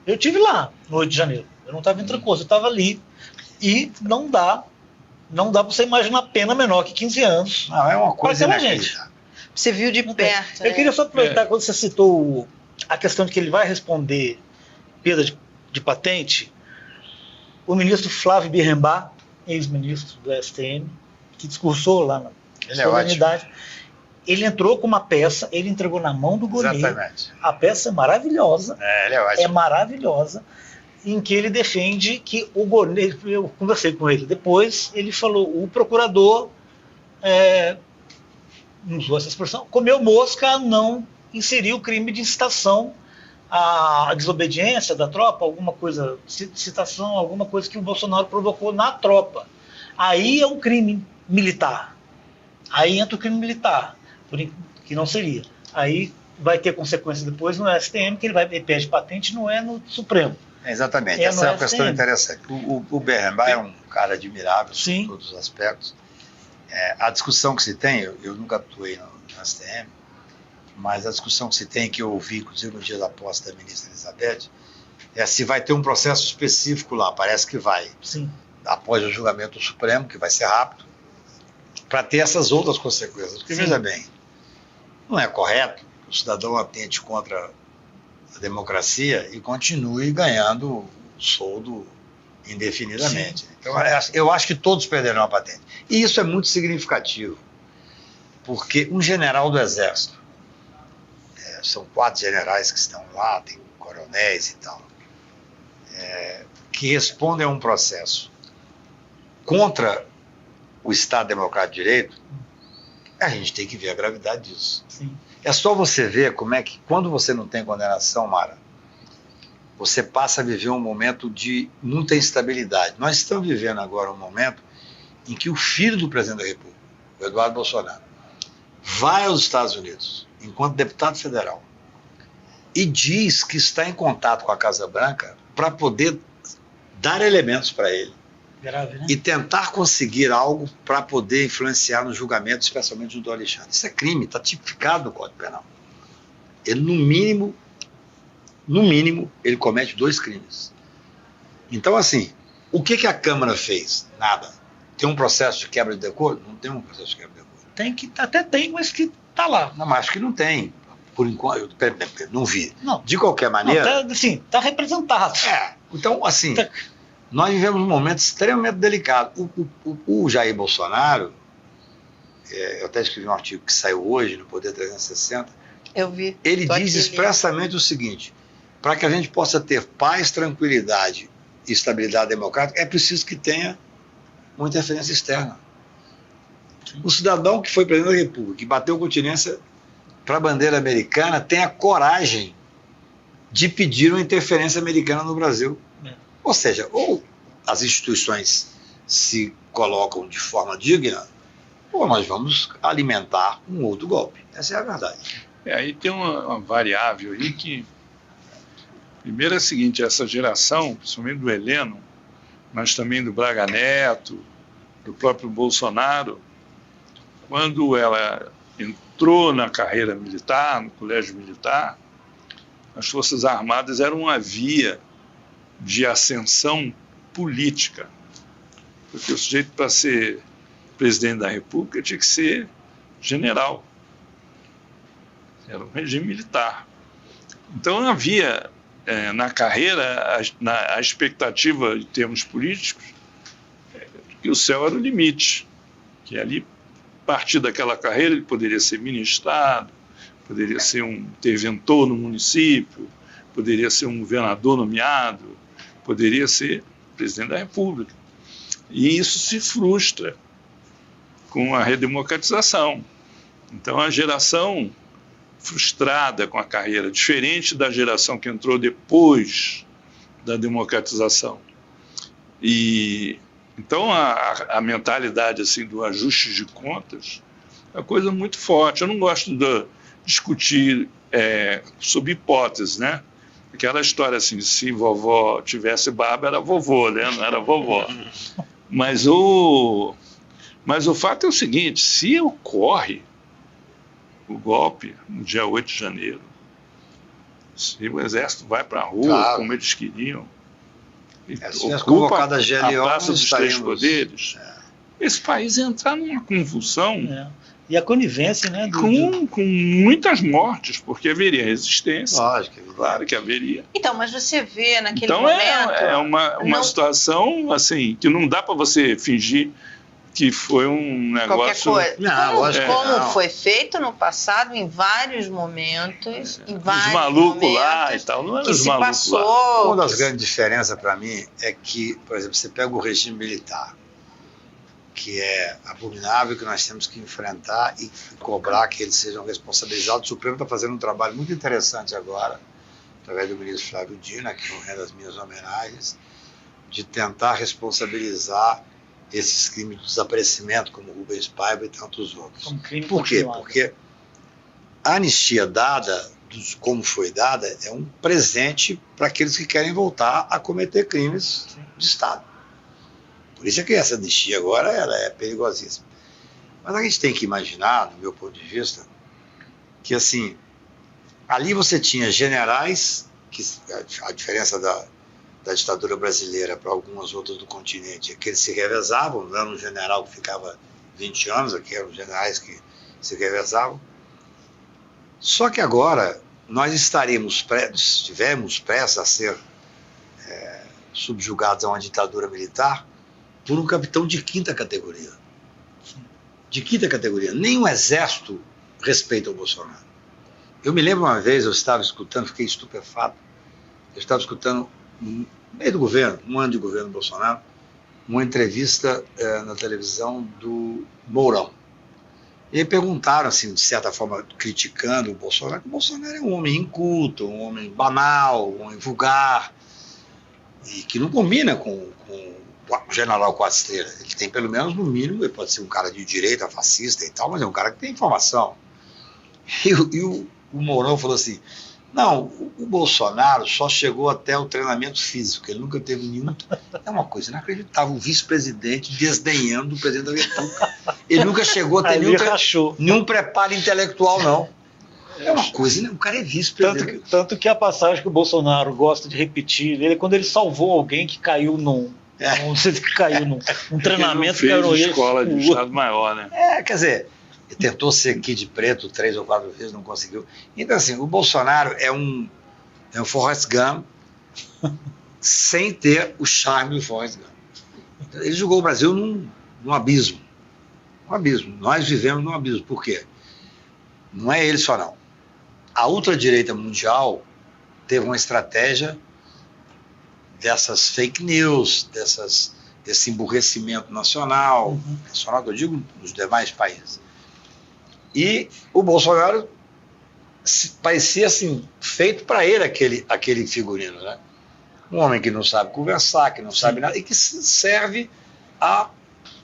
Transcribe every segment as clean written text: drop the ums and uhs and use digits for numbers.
Eu estive lá no 8 de janeiro. Eu não estava em Trancoso, eu estava ali. E não dá para você imaginar pena menor que 15 anos. Não, é uma coisa para aquela gente. Você viu de perto. Eu queria só aproveitar quando você citou a questão de que ele vai responder perda de patente. O ministro Flávio Birrembá, ex-ministro do STM, que discursou lá na solenidade, ele entrou com uma peça, ele entregou na mão do Gonê. Exatamente. A peça é maravilhosa. Ele é ótimo. É maravilhosa, em que ele defende que o Gonê, eu conversei com ele depois, ele falou, o procurador, não usou essa expressão, comeu mosca, não inseriu o crime de incitação à desobediência da tropa, alguma coisa, citação, alguma coisa que o Bolsonaro provocou na tropa. Aí é um crime militar. Aí entra o crime militar, que não seria. Aí vai ter consequências depois no STM, que ele pede patente, não é no Supremo. Exatamente, essa é uma questão interessante. O Birrembá é um cara admirável em todos os aspectos. A discussão que se tem, eu nunca atuei no STM, mas a discussão que se tem, que eu ouvi, inclusive no dia da posse da ministra Elizabeth, é se vai ter um processo específico lá, parece que vai. Sim. Após o julgamento do Supremo, que vai ser rápido, para ter essas outras consequências. Porque, veja bem, não é correto que o cidadão atente contra a democracia e continue ganhando o soldo indefinidamente. Então, eu acho que todos perderão a patente. E isso é muito significativo, porque um general do Exército, são 4 generais que estão lá, tem coronéis e tal, que respondem a um processo contra o Estado Democrático de Direito, a gente tem que ver a gravidade disso. Sim. É só você ver como é que, quando você não tem condenação, Mara, você passa a viver um momento de muita instabilidade. Nós estamos vivendo agora um momento em que o filho do presidente da República, o Eduardo Bolsonaro, vai aos Estados Unidos, enquanto deputado federal, e diz que está em contato com a Casa Branca para poder dar elementos para ele. Grave, né? E tentar conseguir algo para poder influenciar no julgamento, especialmente do Alexandre. Isso é crime, está tipificado no Código Penal. Ele, no mínimo, ele comete 2 crimes. Então, assim, o que a Câmara fez? Nada. Tem um processo de quebra de decoro? Não tem um processo de quebra de decoro. Até tem, mas que está lá. Não, mas acho que não tem. Por enquanto, eu não vi. Não. De qualquer maneira... Está representado. Então, assim... Nós vivemos um momento extremamente delicado. O Jair Bolsonaro, eu até escrevi um artigo que saiu hoje no Poder 360, eu vi. Ele diz expressamente o seguinte: para que a gente possa ter paz, tranquilidade e estabilidade democrática, é preciso que tenha uma interferência externa. O cidadão que foi presidente da República e bateu continência para a bandeira americana tem a coragem de pedir uma interferência americana no Brasil. Ou seja, ou as instituições se colocam de forma digna, ou nós vamos alimentar um outro golpe. Essa é a verdade. Aí tem uma variável aí que, primeiro é a seguinte: essa geração, principalmente do Heleno, mas também do Braga Neto, do próprio Bolsonaro, quando ela entrou na carreira militar, no colégio militar, as Forças Armadas eram uma via de ascensão política, porque o sujeito, para ser presidente da República, tinha que ser general, era um regime militar. Então havia na carreira a expectativa em termos políticos que o céu era o limite, que ali, a partir daquela carreira, ele poderia ser ministro de Estado, poderia ser um interventor no município, poderia ser um governador nomeado, poderia ser presidente da República. E isso se frustra com a redemocratização. Então, a geração frustrada com a carreira, diferente da geração que entrou depois da democratização. E então, a mentalidade assim, do ajuste de contas é uma coisa muito forte. Eu não gosto de discutir sobre hipóteses, né? Aquela história assim, se vovó tivesse barba, era vovô, né? Não era vovó. Mas o fato é o seguinte: se ocorre o golpe no dia 8 de janeiro, Se o exército vai para a rua, Claro. como eles queriam, e Se tivesse ocupa convocado a a GLO, Praça nós dos Três estaríamos- Poderes, esse país ia entrar numa convulsão E a conivência, né? com muitas mortes, porque haveria resistência. Lógico, é Claro que haveria. Então, mas você vê naquele Então momento... é uma não- situação assim que não dá para você fingir que foi um Qualquer negócio. coisa. Não, lógico que como não. foi feito no passado, em vários momentos, em vários Os malucos momentos, lá e tal, não eram que os se malucos lá. passou. Uma das grandes diferenças para mim é que, por exemplo, você pega o regime militar, que é abominável, que nós temos que enfrentar e cobrar que eles sejam responsabilizados. O Supremo está fazendo um trabalho muito interessante agora, através do ministro Flávio Dino, que não rende as minhas homenagens, de tentar responsabilizar esses crimes de desaparecimento, como Rubens Paiva e tantos outros. Como crime Por quê? continuado. Porque a anistia dada, como foi dada, é um presente para aqueles que querem voltar a cometer crimes de Estado. Por isso é que essa anistia agora ela é perigosíssima. Mas a gente tem que imaginar, do meu ponto de vista, que assim, ali você tinha generais, que a diferença da ditadura brasileira para algumas outras do continente é que eles se revezavam, não era um general que ficava 20 anos, aqui eram generais que se revezavam. Só que agora nós estivemos prestes a ser subjugados a uma ditadura militar por um capitão de quinta categoria. De quinta categoria. Nem o exército respeita o Bolsonaro. Eu me lembro uma vez, eu estava escutando, fiquei estupefato, eu estava escutando, no meio do governo, um ano de governo Bolsonaro, uma entrevista na televisão do Mourão. E aí perguntaram, assim, de certa forma, criticando o Bolsonaro, que o Bolsonaro é um homem inculto, um homem banal, um homem vulgar, e que não combina com o general Quatro Estrelas. Ele tem, pelo menos, no mínimo, ele pode ser um cara de direita, fascista e tal, mas é um cara que tem informação. E o Mourão falou assim, não, o Bolsonaro só chegou até o treinamento físico, ele nunca teve nenhum... É uma coisa inacreditável, o vice-presidente desdenhando do presidente da República. Ele nunca chegou a ter nenhum preparo intelectual, não. É uma coisa, né? O cara é vice-presidente. Tanto que a passagem que o Bolsonaro gosta de repetir, ele é quando ele salvou alguém que caiu num treinamento ele não que fez escola de Estado-Maior, né? Quer dizer, ele tentou ser Kid Preto 3 ou 4 vezes, não conseguiu. Então, assim, o Bolsonaro é um Forrest Gump sem ter o charme do Forrest Gump. Ele jogou o Brasil num abismo. Um abismo. Nós vivemos num abismo. Por quê? Não é ele só, não. A ultradireita mundial teve uma estratégia dessas fake news, desse emburrecimento nacional, nacional que eu digo nos demais países. E o Bolsonaro parecia assim, feito para ele aquele figurino, né? Um homem que não sabe conversar, que não sabe nada, e que serve a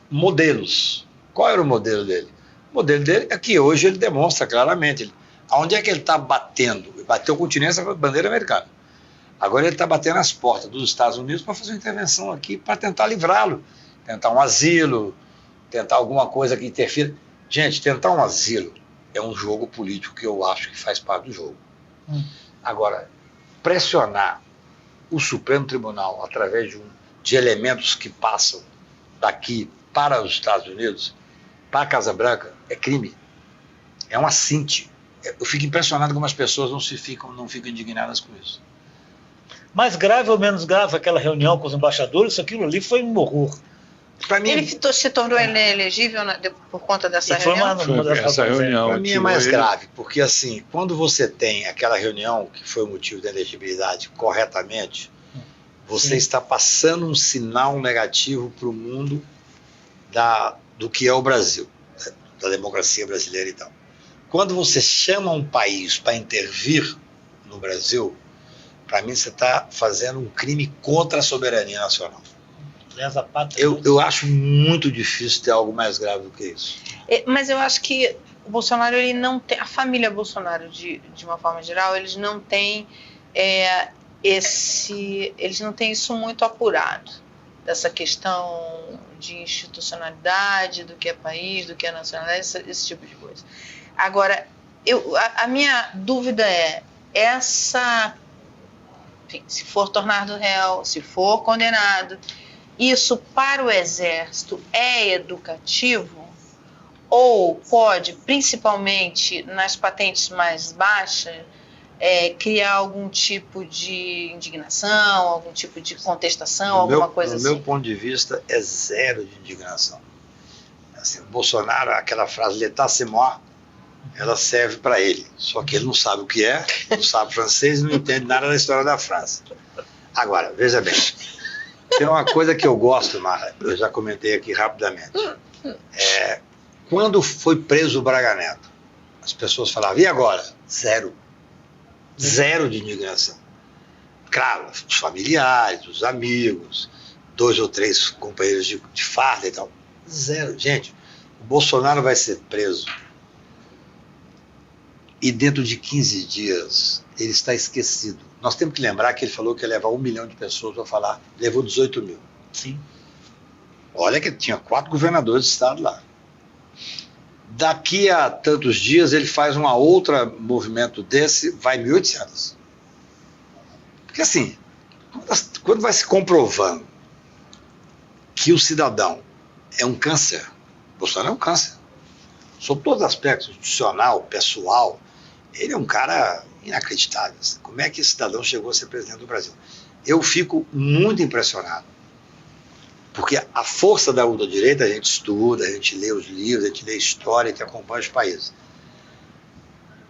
modelos. Qual era o modelo dele? O modelo dele é que hoje ele demonstra claramente. Aonde é que ele está batendo? Ele bateu continência com a bandeira americana. Agora ele está batendo as portas dos Estados Unidos para fazer uma intervenção aqui, para tentar livrá-lo. Tentar um asilo, tentar alguma coisa que interfira. Gente, tentar um asilo é um jogo político que eu acho que faz parte do jogo. Agora, pressionar o Supremo Tribunal através de elementos que passam daqui para os Estados Unidos, para a Casa Branca, é crime. É um assinte. Eu fico impressionado como as pessoas não ficam indignadas com isso. Mais grave ou menos grave aquela reunião com os embaixadores, aquilo ali foi um horror. Para mim, Ele se tornou inelegível por conta dessa reunião? Essa reunião. Para mim é mais grave, porque assim, quando você tem aquela reunião que foi o motivo da elegibilidade corretamente, você está passando um sinal negativo para o mundo do que é o Brasil, da democracia brasileira e tal. Quando você chama um país para intervir no Brasil, para mim você está fazendo um crime contra a soberania nacional. Eu acho muito difícil ter algo mais grave do que isso. Mas eu acho que o Bolsonaro, ele não tem, a família Bolsonaro, de uma forma geral, eles não têm eles não têm isso muito apurado, dessa questão de institucionalidade, do que é país, do que é nacionalidade, esse tipo de coisa. Agora, a minha dúvida enfim, se for tornado réu, se for condenado, isso para o Exército é educativo? Ou pode, principalmente nas patentes mais baixas, criar algum tipo de indignação, algum tipo de contestação, alguma coisa assim? Do meu ponto de vista, é zero de indignação. Assim, o Bolsonaro, aquela frase l'état c'est moi, ela serve para ele, só que ele não sabe o que é, não sabe francês e não entende nada da história da França. Agora, veja bem, tem uma coisa que eu gosto, Mara, eu já comentei aqui rapidamente. Quando foi preso o Braga Neto, as pessoas falavam, e agora? Zero. Zero de indignação. Claro, os familiares, os amigos, 2 ou 3 companheiros de farda e tal. Zero. Gente, o Bolsonaro vai ser preso e dentro de 15 dias ele está esquecido. Nós temos que lembrar que ele falou que ia levar 1 milhão de pessoas para falar, levou 18 mil. Sim. Olha que tinha 4 governadores de estado lá. Daqui a tantos dias ele faz uma outra movimento desse, vai 1.800. Porque assim, quando vai se comprovando que o cidadão é um câncer, Bolsonaro é um câncer, sob todos os aspectos, institucional, pessoal, ele é um cara inacreditável. Como é que esse cidadão chegou a ser presidente do Brasil? Eu fico muito impressionado. Porque a força da ultradireita, a gente estuda, a gente lê os livros, a gente lê história, a gente acompanha os países.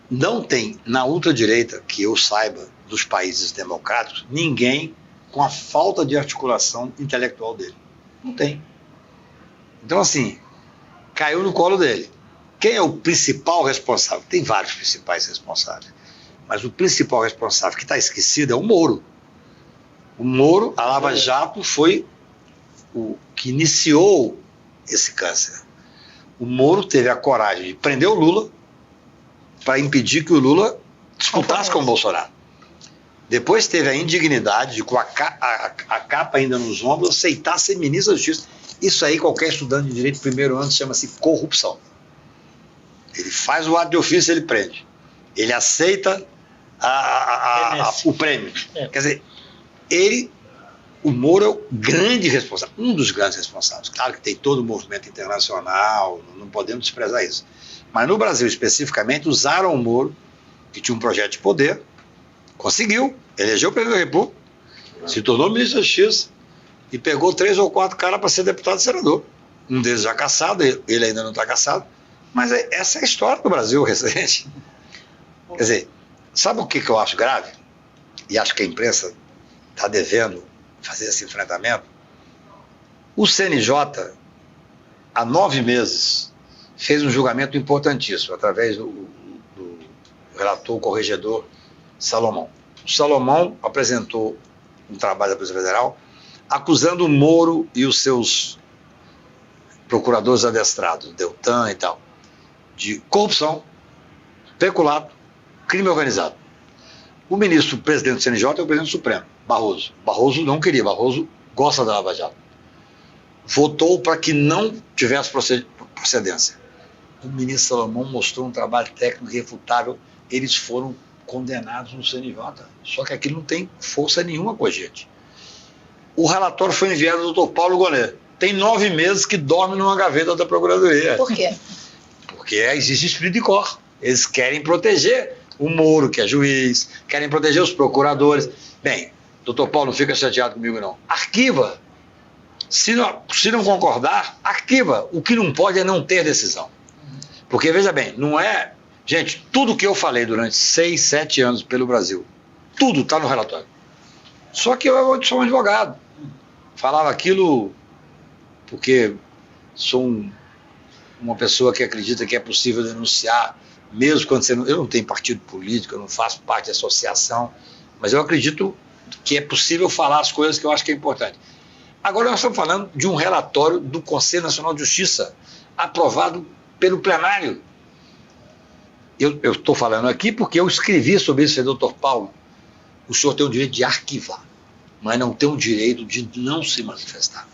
Não tem na ultradireita, que eu saiba, dos países democráticos, ninguém com a falta de articulação intelectual dele. Não tem. Então, assim, caiu no colo dele. Quem é o principal responsável? Tem vários principais responsáveis. Mas o principal responsável que está esquecido é o Moro. O Moro, a Lava Jato, foi o que iniciou esse câncer. O Moro teve a coragem de prender o Lula para impedir que o Lula disputasse com o Bolsonaro. Depois teve a indignidade de, com a capa ainda nos ombros, aceitar ser ministro da Justiça. Isso aí, qualquer estudante de direito, primeiro ano, chama-se corrupção. Ele faz o ato de ofício, ele prende. Ele aceita o prêmio. Quer dizer, o Moro é o grande responsável, um dos grandes responsáveis. Claro que tem todo o movimento internacional, não podemos desprezar isso. Mas no Brasil, especificamente, usaram o Moro, que tinha um projeto de poder, conseguiu, elegeu o presidente da República, se tornou ministro da Justiça e pegou 3 ou 4 caras para ser deputado e senador. Um deles já cassado, ele ainda não está cassado. Mas essa é a história do Brasil recente. Quer dizer, sabe o que eu acho grave? E acho que a imprensa está devendo fazer esse enfrentamento. O CNJ, há 9 meses, fez um julgamento importantíssimo, através do relator corregedor Salomão. O Salomão apresentou um trabalho da Polícia Federal acusando o Moro e os seus procuradores adestrados, Deltan e tal, de corrupção, peculato, crime organizado. O ministro presidente do CNJ é o presidente Supremo, Barroso. Barroso não queria, Barroso gosta da Lava Jato. Votou para que não tivesse procedência. O ministro Salomão mostrou um trabalho técnico irrefutável, eles foram condenados no CNJ. Só que aquilo não tem força nenhuma com a gente. O relatório foi enviado ao doutor Paulo Gonet. Tem 9 meses que dorme numa gaveta da Procuradoria. Por quê? Porque existe espírito de cor. Eles querem proteger o Moro, que é juiz, querem proteger os procuradores. Bem, doutor Paulo, não fica chateado comigo, não. Arquiva. Se não concordar, arquiva. O que não pode é não ter decisão. Porque, veja bem, não é... Gente, tudo que eu falei durante 6, 7 anos pelo Brasil, tudo está no relatório. Só que eu sou um advogado. Falava aquilo porque sou uma pessoa que acredita que é possível denunciar, mesmo quando você não... Eu não tenho partido político, eu não faço parte de associação, mas eu acredito que é possível falar as coisas que eu acho que é importante. Agora nós estamos falando de um relatório do Conselho Nacional de Justiça, aprovado pelo plenário. Eu estou falando aqui porque eu escrevi sobre isso, doutor Paulo. O senhor tem o direito de arquivar, mas não tem o direito de não se manifestar.